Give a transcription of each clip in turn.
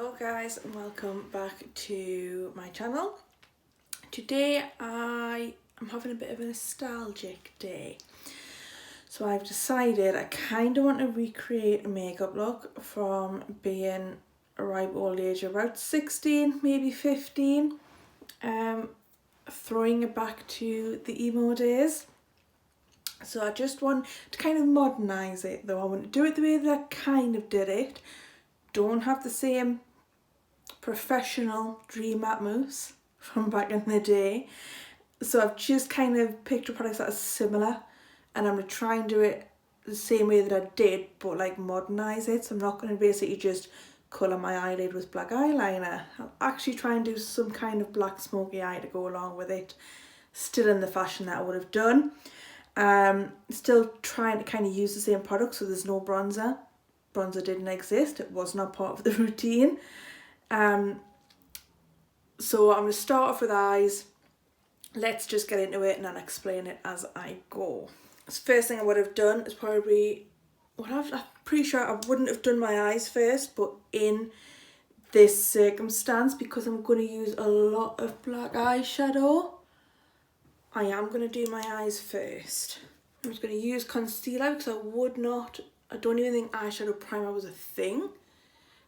Hello guys and welcome back to my channel. Today I am having a bit of a nostalgic day. So I've decided I kind of want to recreate a makeup look from being a ripe old age, about 16, maybe 15. Throwing it back to the emo days. So I just want to kind of modernise it though. I want to do it the way that I kind of did it. Don't have the same professional dream matte mousse from back in the day. So I've just kind of picked up products that are similar and I'm going to try and do it the same way that I did, but like modernise it. So I'm not going to basically just colour my eyelid with black eyeliner. I'll actually try and do some kind of black smoky eye to go along with it. Still in the fashion that I would have done. Still trying to kind of use the same product, so there's no bronzer. Bronzer didn't exist, it was not part of the routine. So I'm going to start off with eyes. Let's just get into it and I'll explain it as I go. The first thing I would have done is probably, I'm pretty sure I wouldn't have done my eyes first, but in this circumstance, because I'm going to use a lot of black eyeshadow, I am going to do my eyes first. I'm just going to use concealer because I don't even think eyeshadow primer was a thing.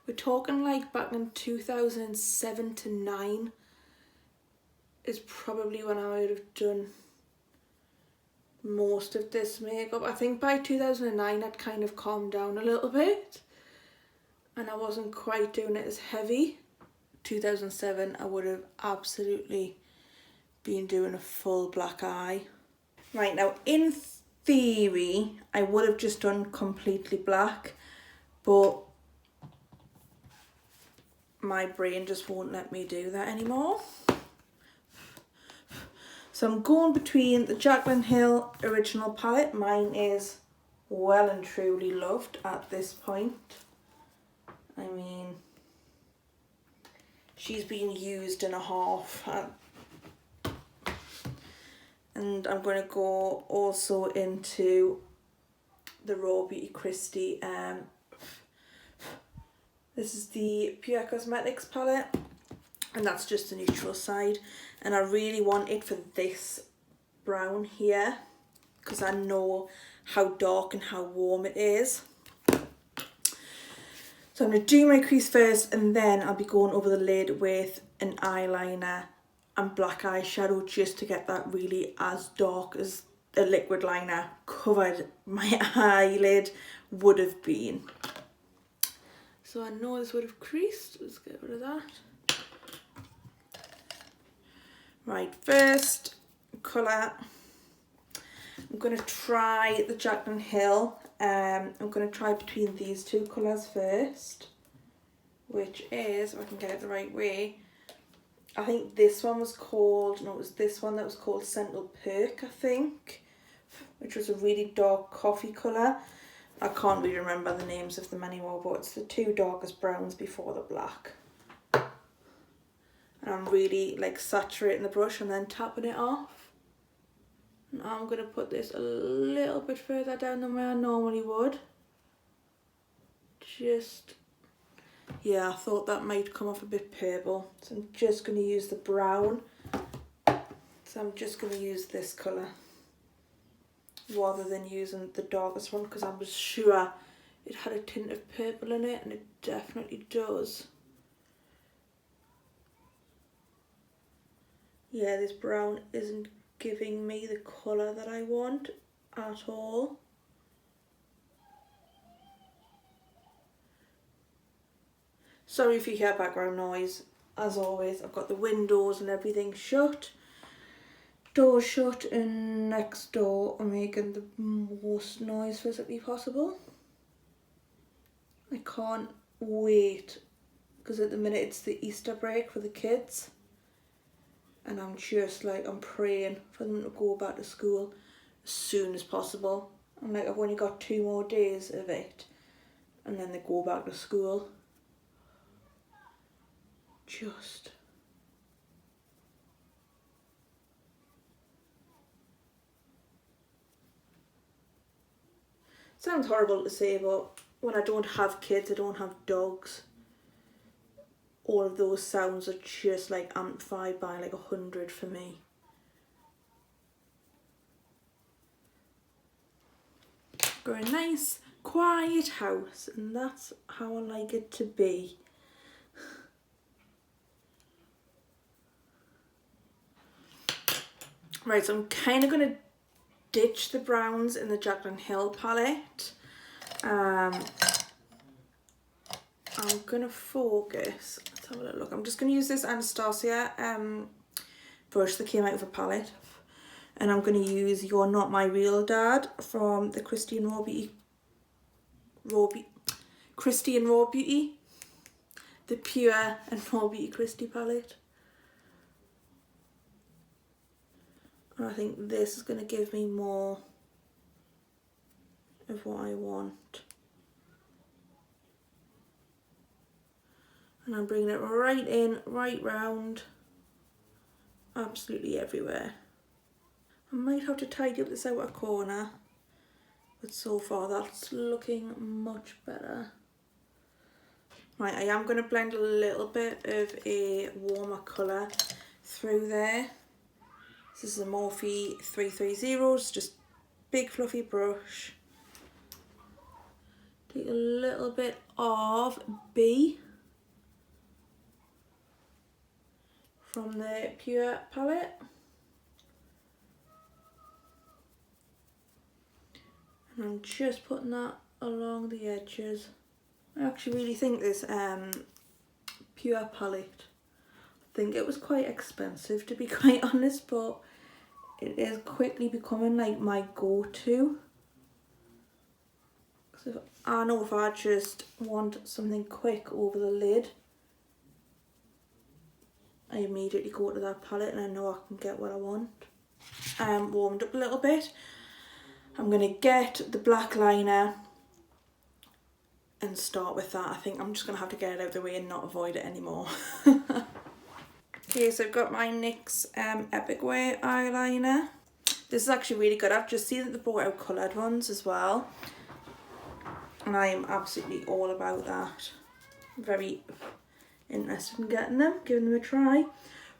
We're talking like back in 2007 to 9 is probably when I would have done most of this makeup. I think by 2009 I'd kind of calmed down a little bit and I wasn't quite doing it as heavy. 2007 I would have absolutely been doing a full black eye. Right, now in theory I would have just done completely black, but my brain just won't let me do that anymore. So I'm going between the Jaclyn Hill original palette. Mine is well and truly loved at this point. I mean, she's been used and a half. And I'm going to go also into the Raw Beauty Christie. This is the PUR Cosmetics palette, and that's just the neutral side. And I really want it for this brown here because I know how dark and how warm it is. So I'm going to do my crease first and then I'll be going over the lid with an eyeliner and black eyeshadow just to get that really as dark as a liquid liner covered my eyelid would have been. So I know this would have creased, let's get rid of that. Right, first colour, I'm going to try the Jaclyn Hill. I'm going to try between these two colours first, which is, if I can get it the right way, I think this one was called, no, it was this one that was called Central Perk, I think, which was a really dark coffee colour. I can't really remember the names of them anymore, but it's the two darkest browns before the black. And I'm really like saturating the brush and then tapping it off. And I'm going to put this a little bit further down than where I normally would. Just, yeah, I thought that might come off a bit purple. So I'm just going to use the brown. So I'm just going to use this colour rather than using the darkest one because I was sure it had a tint of purple in it, and it definitely does. Yeah, this brown isn't giving me the colour that I want at all. Sorry if you hear background noise. As always, I've got the windows and everything shut. Door shut, and next door are making the most noise physically possible. I can't wait because at the minute it's the Easter break for the kids. And I'm just like, I'm praying for them to go back to school as soon as possible. I'm like, I've only got 2 more days of it and then they go back to school. Just. Sounds horrible to say, but when I don't have kids, I don't have dogs. all of those sounds are just like amplified by like 100 for me. Got a nice quiet house, and that's how I like it to be. Right, so I'm kind of going to ditch the browns in the Jaclyn Hill palette. I'm going to focus, let's have a little look. I'm just going to use this Anastasia brush that came out of a palette. And I'm going to use You're Not My Real Dad from the Christian Raw Beauty, the Pure and Raw Beauty Christy palette. And I think this is going to give me more of what I want. And I'm bringing it right in, right round, absolutely everywhere. I might have to tidy up this outer corner, but so far that's looking much better. Right, I am going to blend a little bit of a warmer colour through there. This is a Morphe 330, it's just big fluffy brush. Take a little bit of B from the Pure palette. And I'm just putting that along the edges. I actually really think this Pure palette, I think it was quite expensive to be quite honest, but it is quickly becoming like my go-to. So I know if I just want something quick over the lid, I immediately go to that palette and I know I can get what I want. Warmed up a little bit. I'm going to get the black liner and start with that. I think I'm just going to have to get it out of the way and not avoid it anymore. Okay, so I've got my NYX Epic Wear eyeliner. This is actually really good. I've just seen that they brought out coloured ones as well. And I am absolutely all about that. I'm very interested in getting them, giving them a try.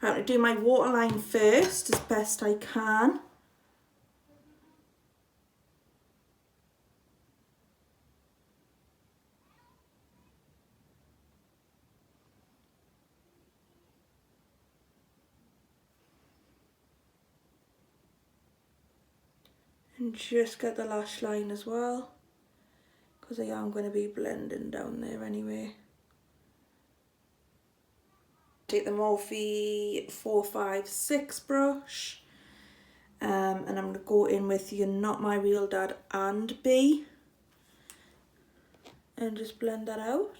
I'm going to do my waterline first as best I can. And just get the lash line as well, because I am going to be blending down there anyway. Take the Morphe 456 brush, and I'm going to go in with You're Not My Real Dad and B, and just blend that out.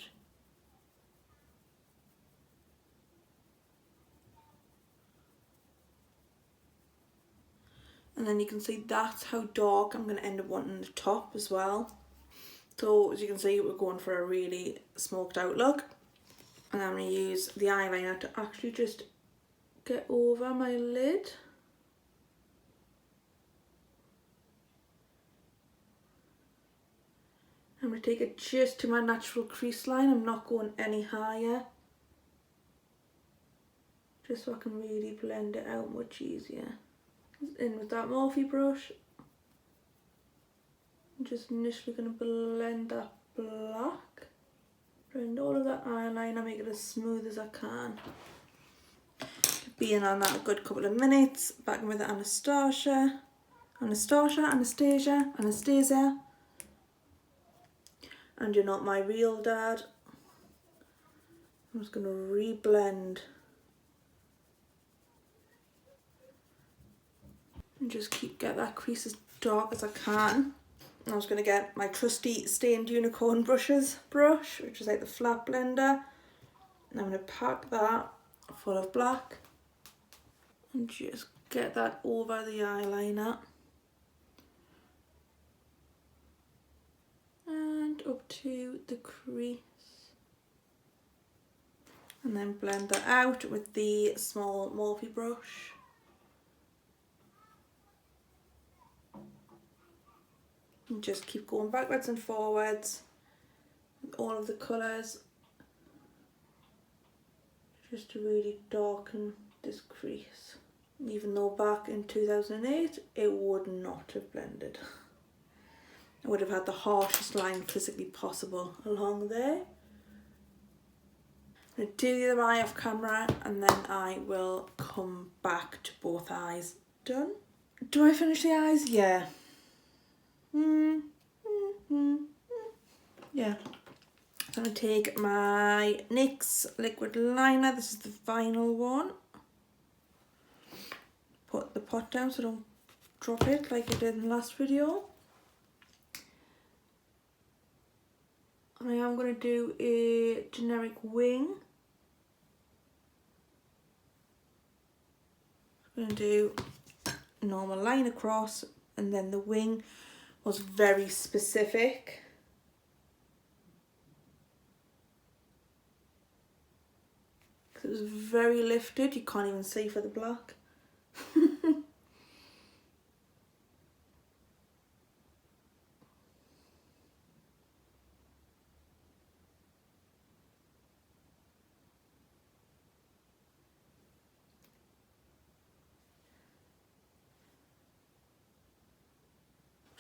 And then you can see that's how dark I'm going to end up wanting the top as well. So as you can see, we're going for a really smoked out look. And I'm going to use the eyeliner to actually just get over my lid. I'm going to take it just to my natural crease line. I'm not going any higher. Just so I can really blend it out much easier. In with that Morphe brush. I'm just initially going to blend that black. Blend all of that eyeliner, make it as smooth as I can. Being on that a good couple of minutes. Back in with the Anastasia. And You're Not My Real Dad. I'm just going to re-blend. And just get that crease as dark as I can. And I was going to get my trusty Stained Unicorn brush, which is like the flat blender. And I'm going to pack that full of black. And just get that over the eyeliner. And up to the crease. And then blend that out with the small Morphe brush. And just keep going backwards and forwards with all of the colours. just to really darken this crease. Even though back in 2008 it would not have blended. I would have had the harshest line physically possible along there. I'm going to do the other eye off camera and then I will come back to both eyes. Done. Do I finish the eyes? Yeah. Yeah. I'm going to take my NYX liquid liner. This is the final one. Put the pot down so I don't drop it like I did in the last video. And I am going to do a generic wing. I'm going to do a normal line across, and then the wing was very specific. It was very lifted, you can't even see for the black.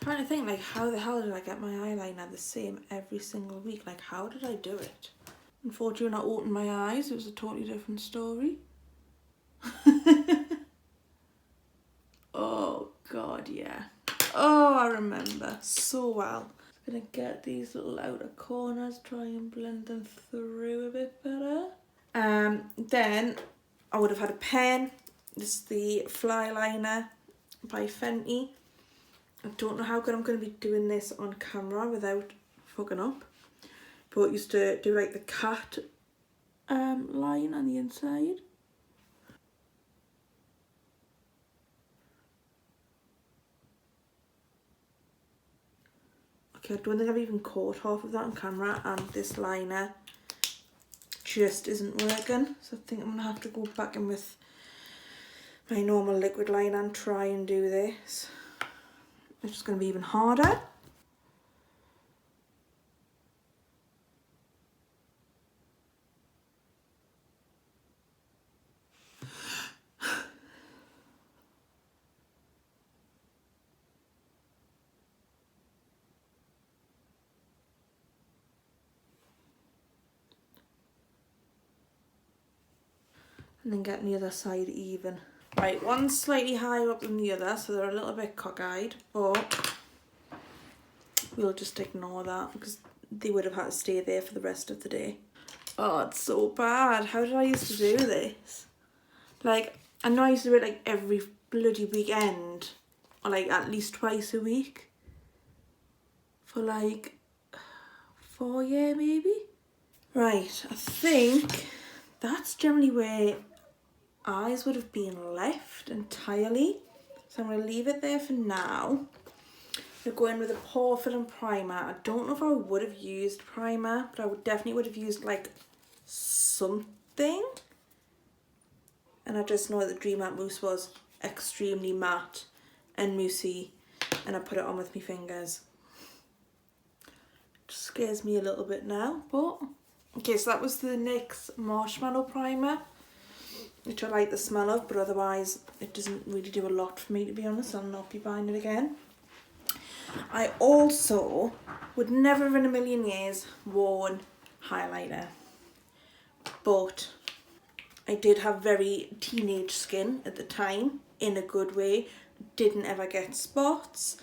Trying to think, like, how the hell did I get my eyeliner the same every single week? Like, how did I do it? Unfortunately, when I opened my eyes, it was a totally different story. Oh, God, yeah. Oh, I remember so well. I'm going to get these little outer corners, try and blend them through a bit better. Then I would have had a pen. This is the Fly Liner by Fenty. I don't know how good I'm going to be doing this on camera without fucking up. But I used to do like the cat line on the inside. Okay, I don't think I've even caught half of that on camera, and this liner just isn't working. So I think I'm going to have to go back in with my normal liquid liner and try and do this. It's just going to be even harder. And then getting the other side even. Right, one's slightly higher up than the other, so they're a little bit cockeyed, but we'll just ignore that because they would have had to stay there for the rest of the day. Oh, it's so bad. How did I used to do this? Like, I know I used to do it like every bloody weekend, or like at least twice a week for like 4 years maybe. Right, I think that's generally where eyes would have been left entirely. So I'm going to leave it there for now. We'll go in with a PUR primer. I don't know if I would have used primer, but I would definitely would have used like something. And I just know that the Dream Matte Mousse was extremely matte and moussey, and I put it on with my fingers. Just scares me a little bit now, but okay, so that was the NYX Marshmellow Primer, which I like the smell of, but otherwise it doesn't really do a lot for me, to be honest. I'll not be buying it again. I also would never in a million years worn highlighter, but I did have very teenage skin at the time, in a good way. Didn't ever get spots,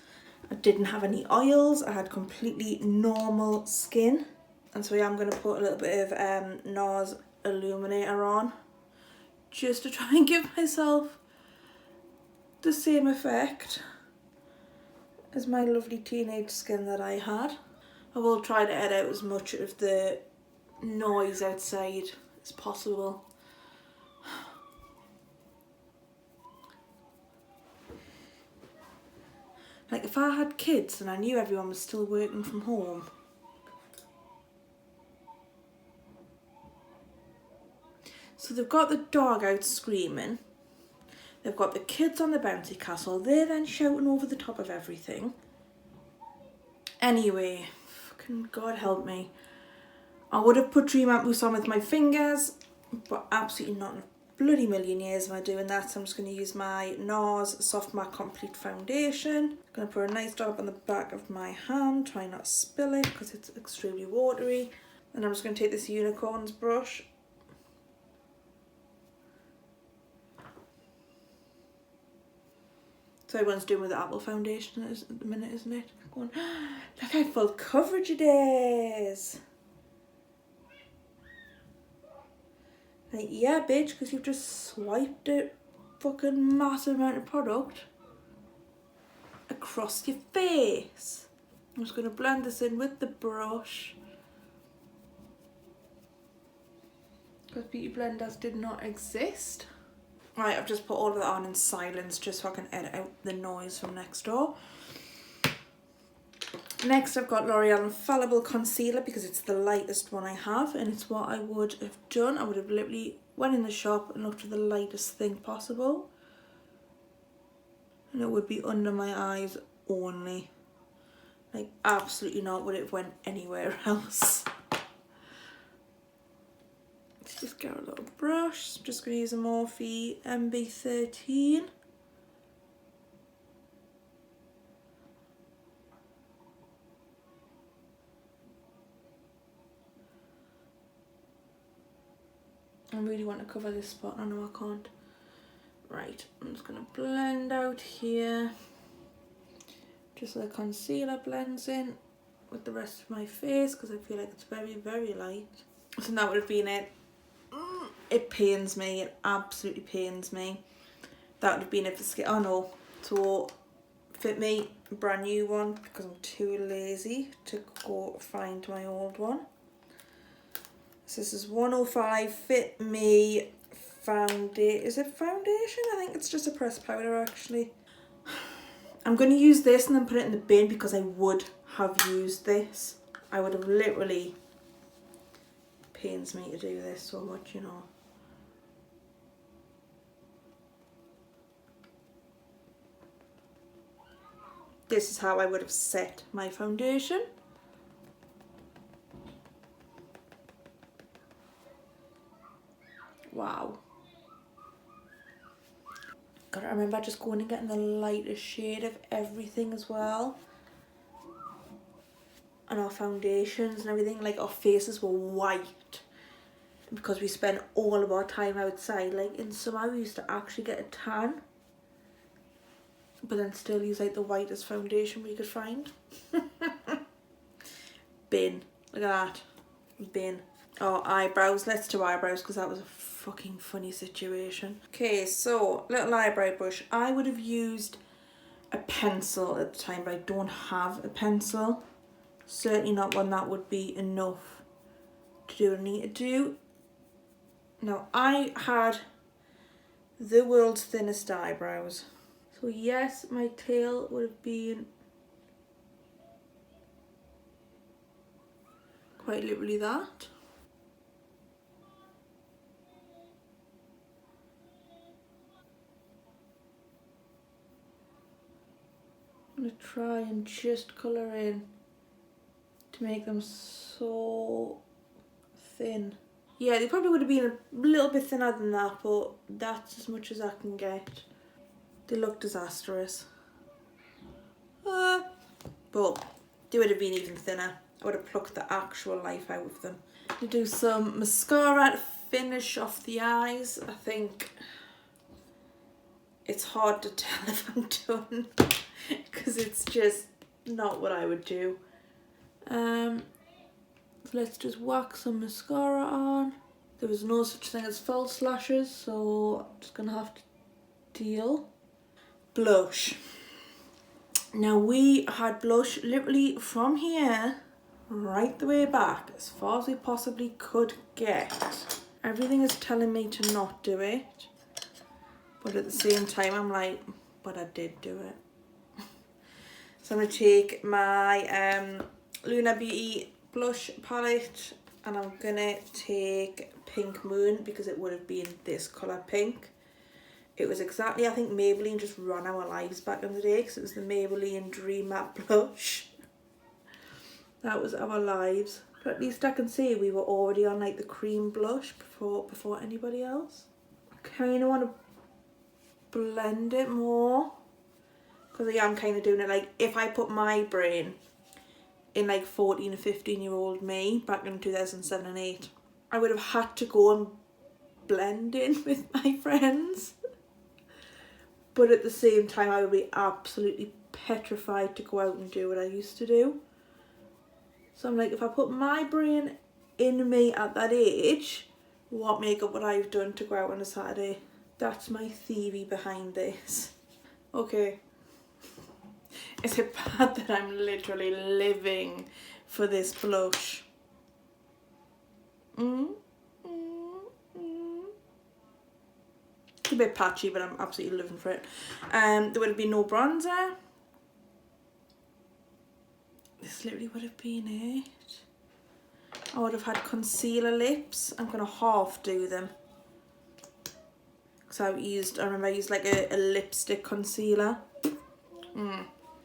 I didn't have any oils, I had completely normal skin. And so yeah, I'm going to put a little bit of Nars Illuminator on, just to try and give myself the same effect as my lovely teenage skin that I had. I will try to edit out as much of the noise outside as possible. Like, if I had kids and I knew everyone was still working from home, so they've got the dog out screaming, they've got the kids on the bouncy castle, they're then shouting over the top of everything. Anyway, fucking God help me. I would have put Dream Matte Mousse on with my fingers, but absolutely not in a bloody million years am I doing that. So I'm just going to use my Nars Soft Matte Complete Foundation. I'm going to put a nice dollop on the back of my hand, try not to spill it because it's extremely watery. And I'm just going to take this Unicorns brush. So everyone's doing with the Apple foundation at the minute, isn't it? Going, look how full coverage it is. Like, yeah, bitch, because you've just swiped a fucking massive amount of product across your face. I'm just going to blend this in with the brush. Because beauty blenders did not exist. Right, I've just put all of that on in silence just so I can edit out the noise from next door. Next I've got L'Oreal Infallible Concealer because it's the lightest one I have and it's what I would have done. I would have literally went in the shop and looked for the lightest thing possible. And it would be under my eyes only. Like absolutely not would it have went anywhere else. Let's just get a little brush. I'm just going to use a Morphe MB13. I really want to cover this spot. I know I can't. Right, I'm just going to blend out here. Just so the concealer blends in with the rest of my face because I feel like it's very, very light. So that would have been it. It pains me. It absolutely pains me. That would have been it for skin. Oh no. So Fit Me, a brand new one because I'm too lazy to go find my old one. So this is 105 Fit Me foundation. Is it foundation? I think it's just a pressed powder actually. I'm going to use this and then put it in the bin because I would have used this. I would have literally, pains me to do this so much, you know. This is how I would have set my foundation. Wow. Gotta remember just going and getting the lightest shade of everything as well. And our foundations and everything, like our faces were white. Because we spent all of our time outside. Like in summer we used to actually get a tan. But then still use like the whitest foundation we could find. Bin. Look at that. Bin. Oh, eyebrows. Let's do eyebrows because that was a fucking funny situation. Okay, so little eyebrow brush. I would have used a pencil at the time, but I don't have a pencil. Certainly not one that would be enough to do what I need to do. Now, I had the world's thinnest eyebrows. So yes, my tail would have been quite literally that. I'm going to try and just colour in to make them so thin. Yeah, they probably would have been a little bit thinner than that, but that's as much as I can get. They look disastrous. But they would have been even thinner. I would have plucked the actual life out of them. To do some mascara to finish off the eyes. I think it's hard to tell if I'm done because it's just not what I would do. So let's just whack some mascara on. There was no such thing as false lashes, so I'm just gonna have to deal. Blush. Now we had blush literally from here right the way back as far as we possibly could get. Everything is telling me to not do it, but at the same time I'm like, but I did do it. So I'm going to take my Lunar Beauty blush palette and I'm going to take Pink Moon because it would have been this colour pink. It was exactly, I think Maybelline just ran our lives back in the day because it was the Maybelline Dream Matte Blush. That was our lives. But at least I can see we were already on like the cream blush before anybody else. I kind of want to blend it more, because I am kind of doing it like, if I put my brain in like 14 or 15-year-old me back in 2007 and 8, I would have had to go and blend in with my friends. But at the same time, I would be absolutely petrified to go out and do what I used to do. So I'm like, if I put my brain in me at that age, what makeup would I have done to go out on a Saturday? That's my theory behind this. Okay. Is it bad that I'm literally living for this blush? It's a bit patchy, but I'm absolutely living for it. There would have been no bronzer. This literally would have been it. I would have had concealer lips. I'm going to half do them. Because I remember I used like a lipstick concealer.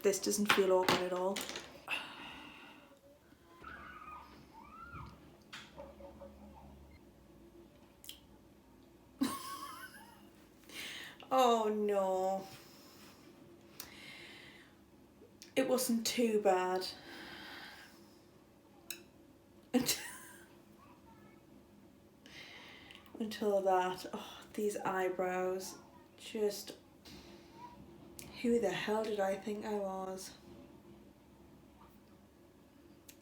This doesn't feel awkward at all. Oh no. It wasn't too bad. Until that. Oh, these eyebrows. Just... Who the hell did I think I was?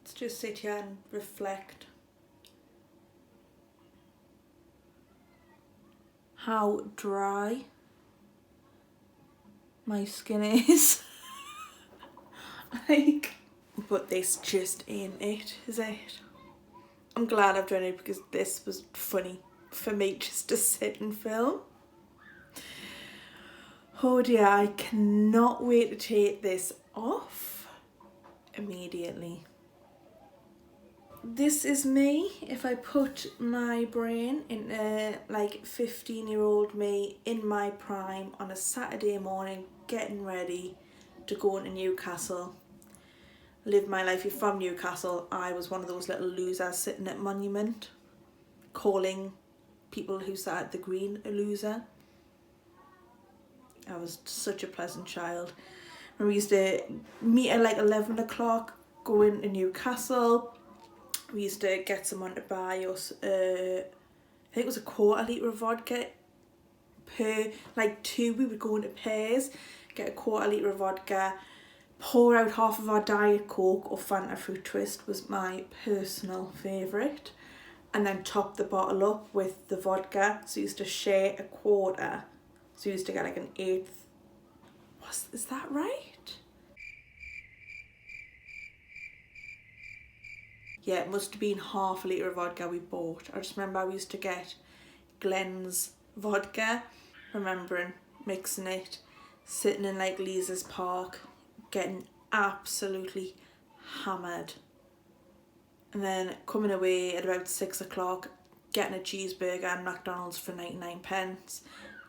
Let's just sit here and reflect. How dry my skin is. Like, but this just ain't it, is it? I'm glad I've done it because this was funny for me just to sit and film. Oh dear, I cannot wait to take this off immediately. This is me if I put my brain in like 15-year-old me in my prime on a Saturday morning, getting ready to go into Newcastle. Live my life. You're from Newcastle. I was one of those little losers sitting at Monument, calling people who sat at the Green a loser. I was such a pleasant child. And we used to meet at like 11 o'clock, go into Newcastle. We used to get someone to buy us, I think it was a 1/4 litre of vodka per, like two, we would go into pairs, get a 1/4 litre of vodka, pour out half of our Diet Coke or Fanta Fruit Twist was my personal favourite, and then top the bottle up with the vodka. So we used to share a 1/4. So we used to get like an 1/8. Is that right? Yeah, it must have been half a litre of vodka we bought. I just remember we used to get Glen's vodka, remembering mixing it, sitting in like Lees's Park, getting absolutely hammered. And then coming away at about 6 o'clock, getting a cheeseburger and McDonald's for 99p,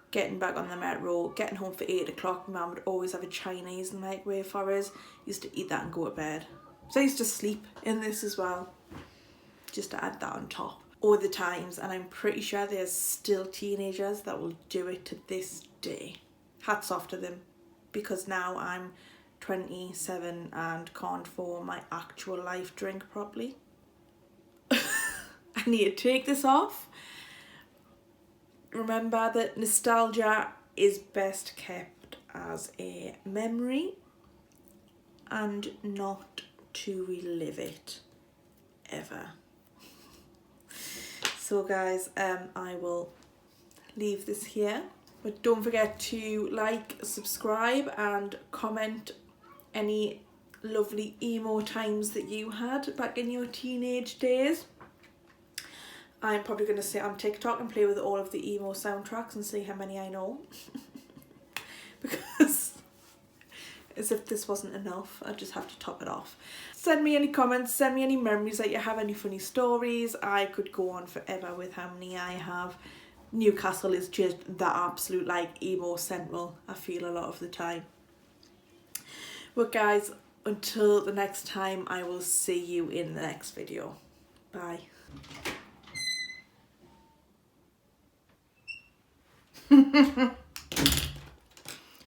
getting back on the metro, getting home for 8 o'clock. Mum would always have a Chinese in the microwave for us. Used to eat that and go to bed. So I used to sleep in this as well, just to add that on top. All the times, and I'm pretty sure there's still teenagers that will do it to this day. Hats off to them, because now I'm 27 and can't form my actual life drink properly. I need to take this off. Remember that nostalgia is best kept as a memory and not to relive it ever. So guys, I will leave this here, but don't forget to like, subscribe and comment any lovely emo times that you had back in your teenage days. I'm probably going to sit on TikTok and play with all of the emo soundtracks and see how many I know. Because as if this wasn't enough, I just have to top it off. Send me any comments, send me any memories that you have, any funny stories. I could go on forever with how many I have. Newcastle is just the absolute like emo central, I feel a lot of the time. But guys, until the next time, I will see you in the next video. Bye.